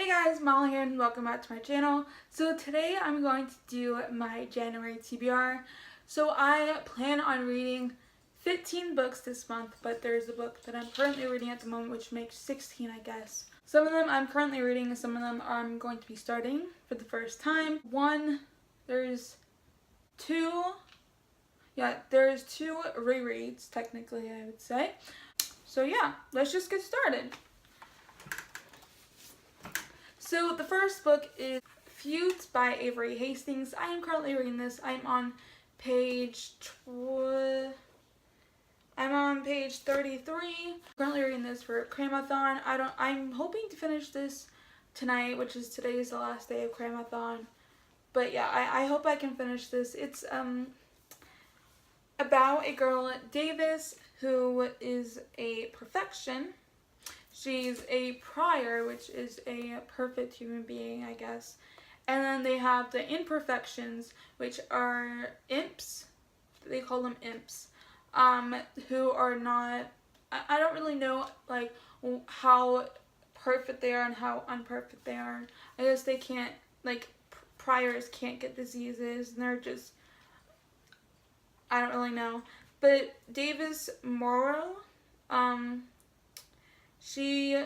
Hey guys, Molly here and welcome back to my channel. So today I'm going to do my January TBR. So I plan on reading 15 books this month, but there's a book that I'm currently reading at the moment which makes 16 I guess. Some of them I'm currently reading and some of them I'm going to be starting for the first time. There's two rereads technically I would say. So yeah, let's just get started. So the first book is Feuds by Avery Hastings. I am currently reading this. I'm on page 33. Currently reading this for Cramathon. I'm hoping to finish this tonight, which is today is the last day of Cramathon. But yeah, I hope I can finish this. It's about a girl, Davis, who is a perfection. She's a prior, which is a perfect human being, I guess. And then they have the imperfections, which are imps. They call them imps. Who are not, I don't really know, like, how perfect they are and how unperfect they are. I guess they can't, like, priors can't get diseases, and they're just, I don't really know. But Davis Morrow, she's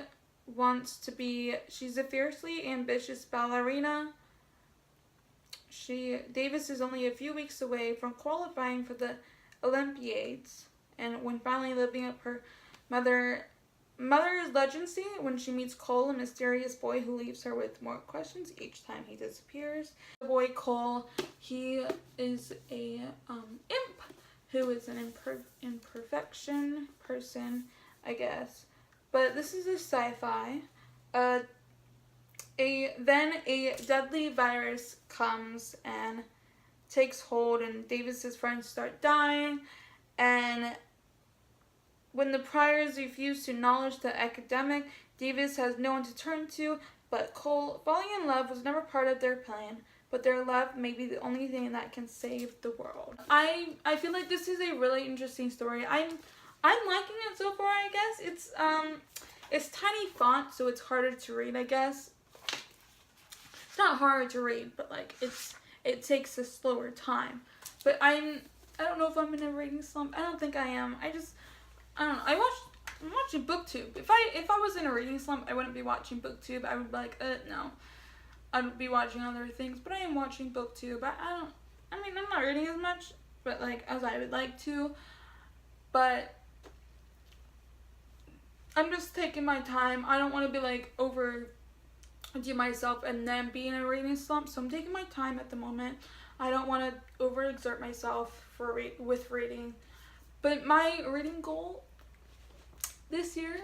a fiercely ambitious ballerina. Davis is only a few weeks away from qualifying for the Olympiades, and when finally living up her mother's legacy, when she meets Cole, a mysterious boy who leaves her with more questions each time he disappears. The boy Cole, he is a imp who is an imperfection person, I guess. But this is a sci-fi. Then a deadly virus comes and takes hold, and Davis's friends start dying. And when the priors refuse to acknowledge the epidemic, Davis has no one to turn to but Cole. Falling in love was never part of their plan, but their love may be the only thing that can save the world. I feel like this is a really interesting story. I'm liking it so far, I guess. It's tiny font, so it's harder to read, I guess. It's not hard to read, but like it takes a slower time. But I don't know if I'm in a reading slump. I don't think I am. I don't know. I'm watching BookTube. If I was in a reading slump, I wouldn't be watching BookTube. I would be like, no. I'd be watching other things, but I am watching BookTube. I'm not reading as much, but like as I would like to. But I'm just taking my time. I don't want to be like overdo myself and then be in a reading slump. So I'm taking my time at the moment. I don't want to overexert myself with reading. But my reading goal this year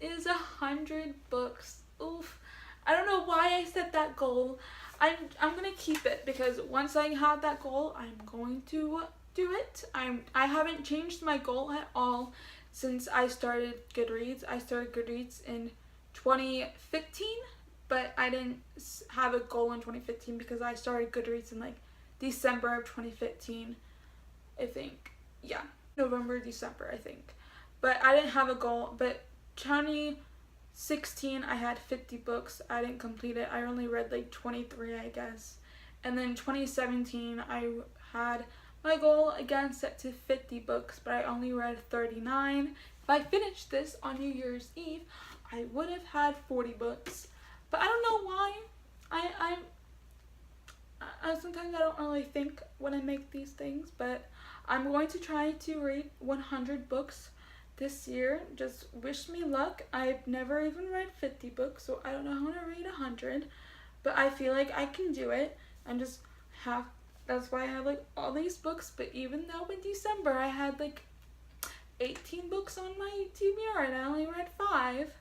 is 100 books. Oof. I don't know why I set that goal. I'm gonna keep it because once I have that goal, I'm going to do it. I haven't changed my goal at all since I started Goodreads. I started Goodreads in 2015, but I didn't have a goal in 2015 because I started Goodreads in like December of 2015, I think. Yeah, November, December, I think. But I didn't have a goal. But 2016, I had 50 books. I didn't complete it. I only read like 23, I guess. And then 2017, I had my goal again set to 50 books, but I only read 39. If I finished this on New Year's Eve, I would have had 40 books. But I don't know why. Sometimes I don't really think when I make these things, but I'm going to try to read 100 books this year. Just wish me luck. I've never even read 50 books, so I don't know how to read 100, but I feel like I can do it. That's why I have like all these books. But even though in December I had like 18 books on my TBR and I only read 5,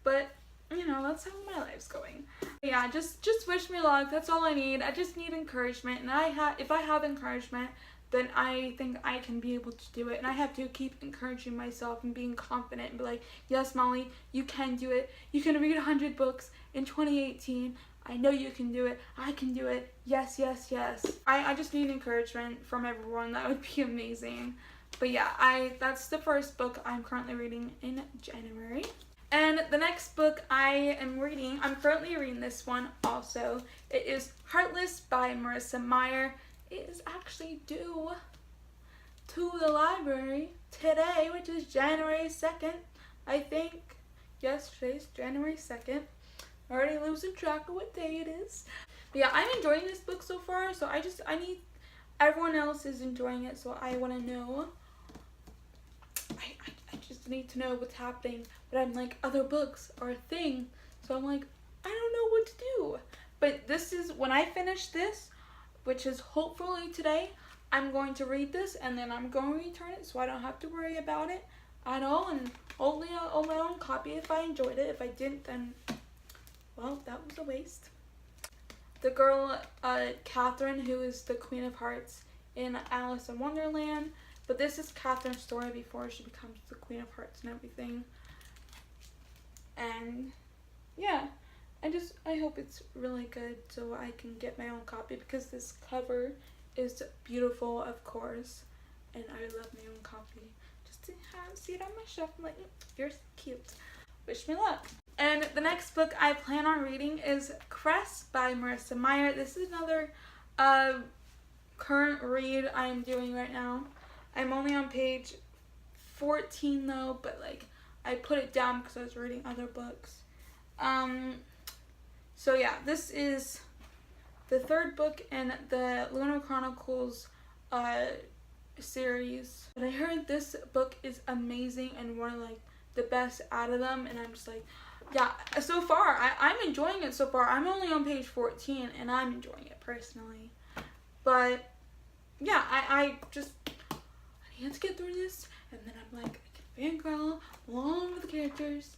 but you know, that's how my life's going. Yeah, just wish me luck. That's all I need. I just need encouragement, and if I have encouragement, then I think I can be able to do it. And I have to keep encouraging myself and being confident and be like, yes, Molly, you can do it. You can read 100 books in 2018. I know you can do it. I can do it. Yes, yes, yes. I just need encouragement from everyone. That would be amazing. But yeah, that's the first book I'm currently reading in January. And the next book I am reading, I'm currently reading this one also. It is Heartless by Marissa Meyer. It is actually due to the library today, which is January 2nd, I think. Yes, today's January 2nd. I'm already losing track of what day it is. But yeah, I'm enjoying this book so far, so I need, everyone else is enjoying it, so I want to know. I just need to know what's happening. But I'm like, other books are a thing. So I'm like, I don't know what to do. But this is, when I finish this, which is hopefully today, I'm going to read this and then I'm going to return it so I don't have to worry about it at all. And only on my own copy if I enjoyed it. If I didn't, then, well, that was a waste. The girl, Catherine, who is the Queen of Hearts in Alice in Wonderland. But this is Catherine's story before she becomes the Queen of Hearts and everything. And yeah, I hope it's really good so I can get my own copy because this cover is beautiful, of course. And I love my own copy. Just to see it on my shelf, I'm like, you're so cute. Wish me luck. And the next book I plan on reading is Cress by Marissa Meyer. This is another current read I'm doing right now. I'm only on page 14 though, but like I put it down because I was reading other books. So yeah, this is the third book in the Lunar Chronicles series. But I heard this book is amazing and one of like the best out of them, and I'm just like, yeah, so far I'm enjoying it so far. I'm only on page 14 and I'm enjoying it personally. But yeah, I need to get through this, and then I'm like, I can fangirl along with the characters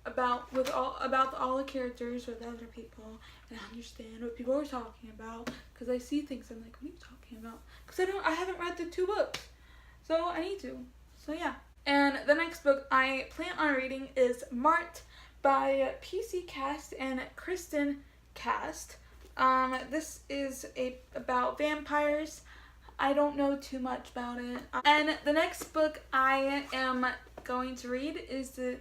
about all the characters with other people and understand what people are talking about, because I see things I'm like, what are you talking about? Because I haven't read the 2 books, so I need to. So yeah. And the next book I plan on reading is Mart by PC Cast and Kristen Cast. This is about vampires. I don't know too much about it. And the next book I am going to read is the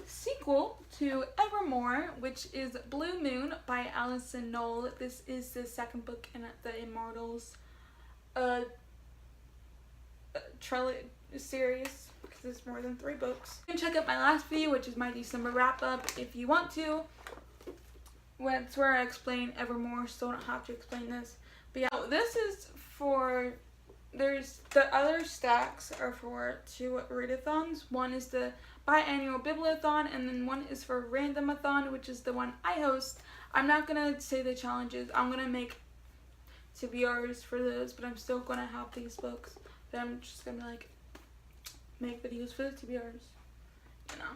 sequel to Evermore, which is Blue Moon by Alison Knoll. This is the second book in the Immortals trilogy series, because there's more than 3 books. You can check out my last video, which is my December wrap-up, if you want to. It's where I explain Evermore, so I don't have to explain this. But yeah, this is for... There's the other stacks are for 2 readathons. One is the biannual bibliothon, and then one is for randomathon, which is the one I host. I'm not gonna say the challenges. I'm gonna make TBRs for those, but I'm still gonna have these books. But I'm just gonna like make videos for the TBRs, you know.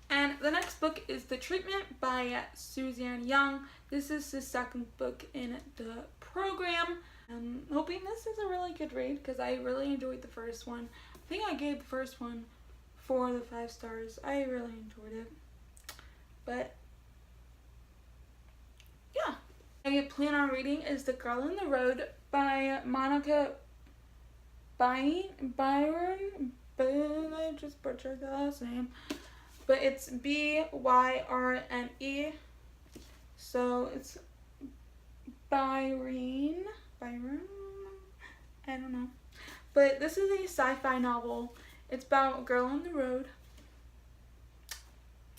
And the next book is The Treatment by Suzanne Young. This is the second book in the program. I'm hoping this is a really good read because I really enjoyed the first one. I think I gave the first one 4 of the 5 stars. I really enjoyed it. But yeah. I plan on reading is The Girl in the Road by Monica Byron. I just butchered the last name. But it's Byrne. So it's Byron, I don't know. But this is a sci-fi novel. It's about a girl on the road,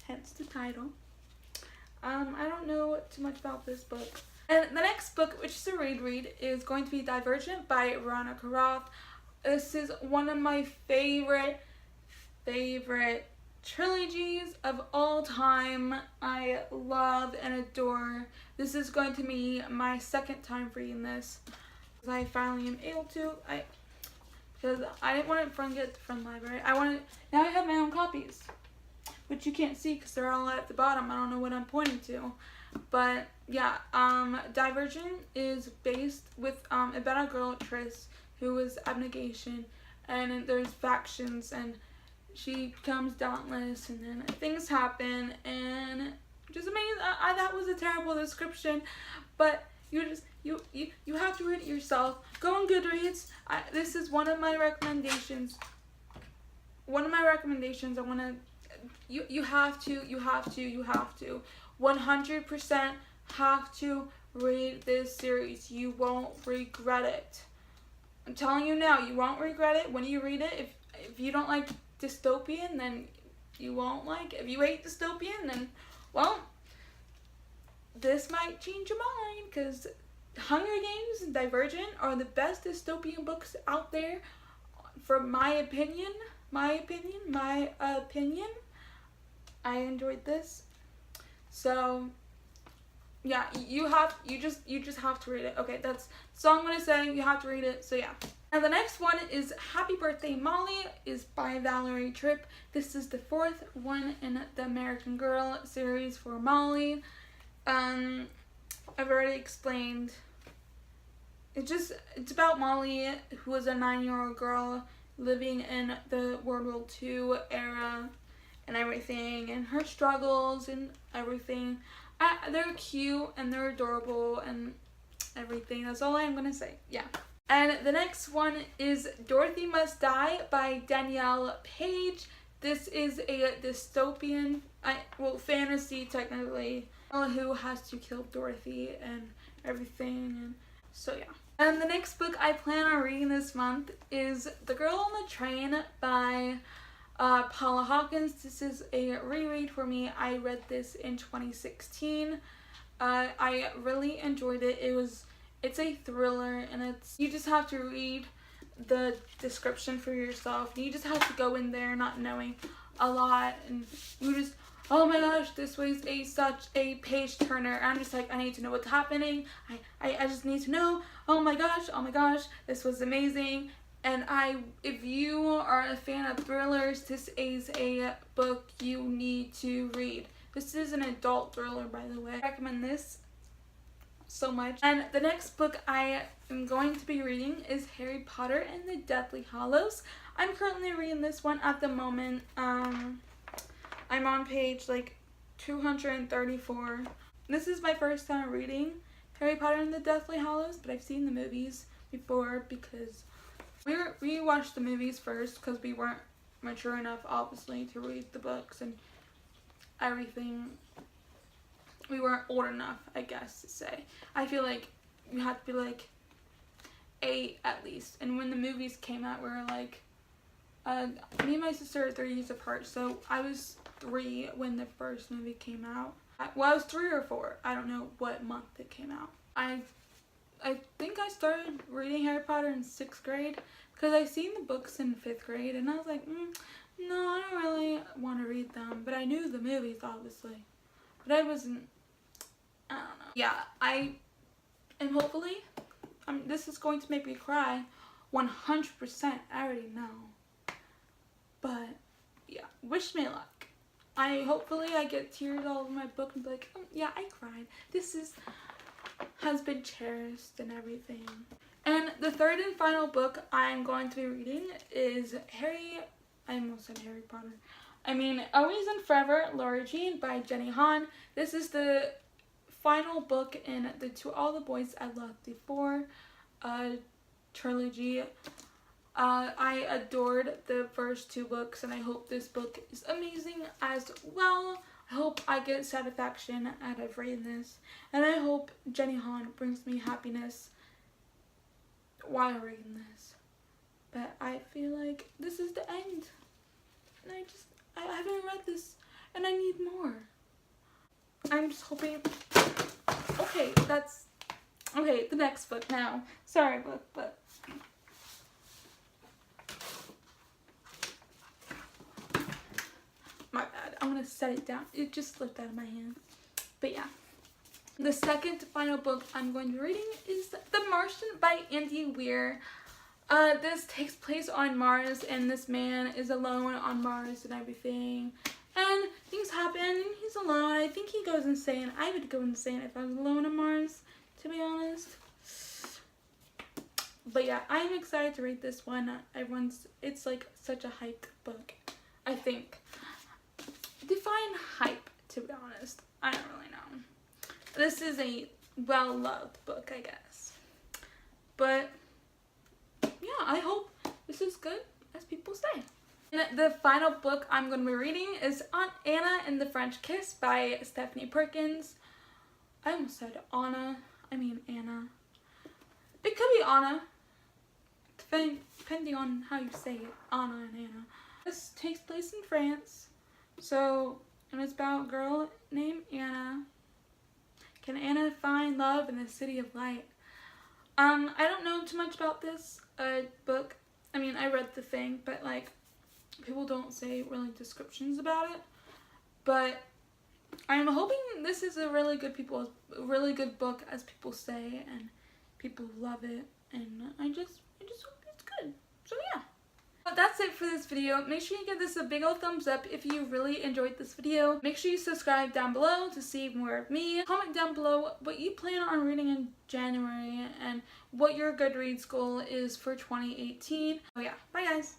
hence the title. I don't know too much about this book. And the next book, which is a read, is going to be Divergent by Veronica Roth. This is one of my favorite trilogies of all time. I love and adore. This is going to be my second time reading this. I finally am able to. Because I didn't want to forget from the library. Now I have my own copies, which you can't see because they're all at the bottom. I don't know what I'm pointing to. But yeah, Divergent is based with about a girl, Cress, who is abnegation, and there's factions, and she becomes dauntless, and then things happen, and just amazing. That was a terrible description, but you have to read it yourself. Go on Goodreads. This is one of my recommendations. I want to you have to 100% have to read this series. You won't regret it. I'm telling you now, you won't regret it when you read it. If you don't like dystopian, then you won't like it. If you hate dystopian, then, well, this might change your mind, because Hunger Games and Divergent are the best dystopian books out there, for my opinion. I enjoyed this. So yeah, you just have to read it. Okay, that's all I'm gonna say. You have to read it. So yeah. And the next one is Happy Birthday Molly, is by Valerie Tripp. This is the 4th one in the American Girl series for Molly. I've already explained. It's about Molly, who is a 9-year-old girl living in the World War II era and everything, and her struggles and everything. They're cute and they're adorable and everything. That's all I'm gonna say. Yeah. And the next one is Dorothy Must Die by Danielle Page. This is a dystopian, fantasy technically, who has to kill Dorothy and everything. And so yeah. And the next book I plan on reading this month is The Girl on the Train by Paula Hawkins. This is a reread for me. I read this in 2016. I really enjoyed it. It's a thriller, and you just have to read the description for yourself. You just have to go in there not knowing a lot, and you just, oh my gosh, this was such a page turner. I'm just like, I need to know what's happening. I just need to know. Oh my gosh, this was amazing. And if you are a fan of thrillers, this is a book you need to read. This is an adult thriller, by the way. I recommend this so much. And the next book I am going to be reading is Harry Potter and the Deathly Hallows. I'm currently reading this one at the moment. I'm on page 234. This is my first time reading Harry Potter and the Deathly Hallows, but I've seen the movies before because we watched the movies first because we weren't mature enough, obviously, to read the books and everything. We weren't old enough, I guess, to say. I feel like you had to be 8 at least. And when the movies came out, we were me and my sister are 3 years apart, so I was 3 when the first movie came out. Well, I was 3 or 4. I don't know what month it came out. I think I started reading Harry Potter in 6th grade because I seen the books in 5th grade, and I was like, no, I don't really want to read them. But I knew the movies, obviously. But I wasn't, I don't know. Yeah, and hopefully, this is going to make me cry 100%. I already know. But, yeah, wish me luck. Hopefully I get tears all over my book and be like, yeah, I cried. This has been cherished and everything. And the third and final book I'm going to be reading is I almost said Harry Potter. Always and Forever, Laura Jean by Jenny Han. This is the final book in the To All the Boys I Loved Before trilogy. I adored the first 2 books, and I hope this book is amazing as well. I hope I get satisfaction out of reading this, and I hope Jenny Han brings me happiness while reading this. But I feel like this is the end, and I haven't read this, and I need more. I'm just hoping. Okay, the next book now. Sorry, book, but. My bad. I'm gonna set it down. It just slipped out of my hand. But yeah. The second final book I'm going to be reading is The Martian by Andy Weir. This takes place on Mars, and this man is alone on Mars and everything. And things happen, and he's alone. I think he goes insane. I would go insane if I was alone on Mars, to be honest. But yeah, I'm excited to read this one. It's such a hype book, I think. Define hype, to be honest. I don't really know. This is a well-loved book, I guess. But yeah, I hope this is good, as people say. And the final book I'm going to be reading is Aunt Anna and the French Kiss by Stephanie Perkins. I almost said Anna. I mean Anna. It could be Anna, depending on how you say it. Anna and Anna. This takes place in France. So, and it's about a girl named Anna. Can Anna find love in the city of light? I don't know too much about this book. I mean, I read the thing, but like, people don't say really descriptions about it. But I'm hoping this is a really good book, as people say, and people love it. And I just hope it's good. So yeah. But that's it for this video. Make sure you give this a big old thumbs up if you really enjoyed this video. Make sure you subscribe down below to see more of me. Comment down below what you plan on reading in January and what your Goodreads goal is for 2018. Oh yeah, bye guys.